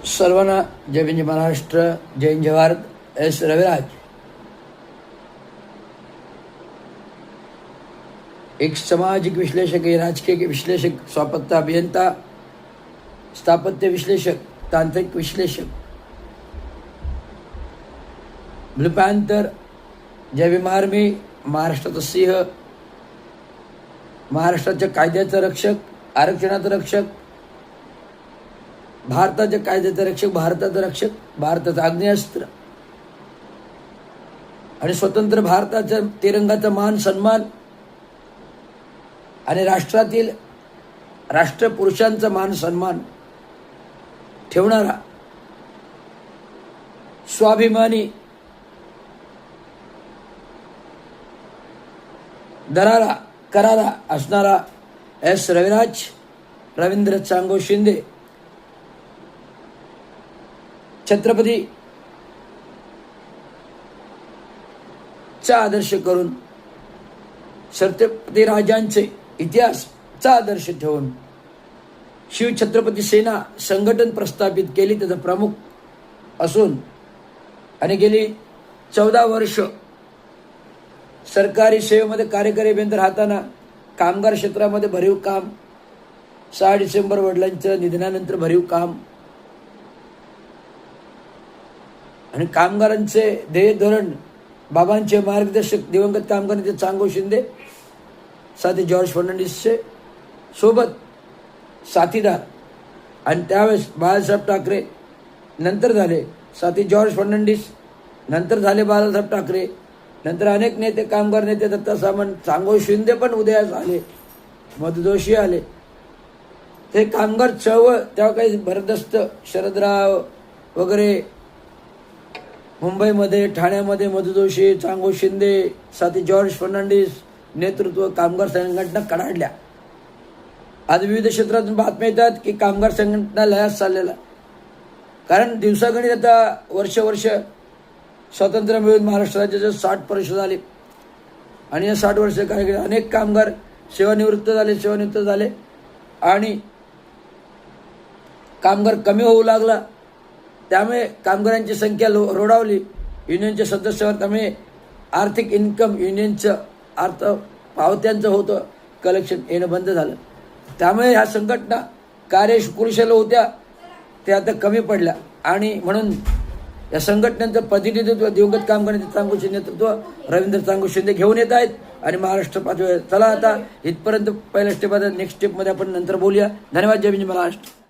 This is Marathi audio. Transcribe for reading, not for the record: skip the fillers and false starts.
सर्वांना जय हिंद महाराष्ट्र, जय हिंद भारत. एस रविराज. एक सामाजिक विश्लेषक, राजकीय विश्लेषक, स्वापत्य अभियंता, स्थापत्य विश्लेषक, तांत्रिक विश्लेषक, ब्लू पॅन्थर, जय भीम आर्मी, महाराष्ट्राचा सिंह, महाराष्ट्राच्या कायद्याचा रक्षक, आरक्षणाचा रक्षक, भारताच्या कायद्याचा रक्षक, भारताचा रक्षक, भारताचा आग्नेयास्त्र आणि स्वतंत्र भारताच्या तिरंगाचा मान सन्मान आणि राष्ट्रातील राष्ट्रपुरुषांचा मान सन्मान ठेवणारा, स्वाभिमानी, दरारा करारा असणारा एस रविराज रवींद्र चांगो शिंदे, छत्रपती चा आदर्श करून, छत्रपती राजांचे इतिहासचा आदर्श ठेवून शिवछत्रपती सेना संघटन प्रस्थापित केली, त्याचा प्रमुख असून आणि गेली 14 वर्ष सरकारी सेवेमध्ये कार्यकारी अभियंता राहताना कामगार क्षेत्रामध्ये भरीव काम, 6 डिसेंबर वडिलांच्या निधनानंतर भरीव काम आणि कामगारांचे ध्येय धोरण, बाबांचे मार्गदर्शक दिवंगत कामगार नेते चांगो शिंदे, साथी जॉर्ज फर्नांडिसचे सोबत साथीदार आणि त्यावेळेस बाळासाहेब ठाकरे नंतर झाले, साथी जॉर्ज फर्नांडिस नंतर झाले बाळासाहेब ठाकरे, नंतर अनेक नेते, कामगार नेते, दत्ता सामंत, चांगो शिंदे पण उदयास आले, मधु जोशी आले. हे कामगार चळवळ तेव्हा काही भरदस्त, शरदराव वगैरे मुंबईमध्ये, ठाण्यामध्ये मधु जोशी, चांगो शिंदे, साथी जॉर्ज फर्नांडिस नेतृत्व कामगार संघटना कडाडल्या. आज विविध क्षेत्रातून बातम्या येतात की कामगार संघटना लयास चाललेला, कारण दिवसागणिक आता वर्ष स्वातंत्र्य मिळून महाराष्ट्र राज्याचे 60 वर्ष झाले आणि या 60 वर्ष काय अनेक कामगार सेवानिवृत्त झाले आणि कामगार कमी होऊ लागला. त्यामुळे कामगारांची संख्या रोडावली, युनियनचे सदस्य, त्यामुळे आर्थिक इन्कम युनियनचं अर्थ पावत्यांचं होतं, कलेक्शन येणं बंद झालं. त्यामुळे ह्या संघटना कार्यकुशल होत्या, त्या आता कमी पडल्या आणि म्हणून या संघटनांचं प्रतिनिधित्व दिवंगत कामगार चांगोचे नेतृत्व रवींद्र चांगो शिंदे घेऊन येत आहेत आणि महाराष्ट्र पातळीवर. चला आता इथपर्यंत पहिल्या स्टेप, नेक्स्ट स्टेपमध्ये आपण नंतर बोलूया. धन्यवाद. जय हिंद महाराष्ट्र.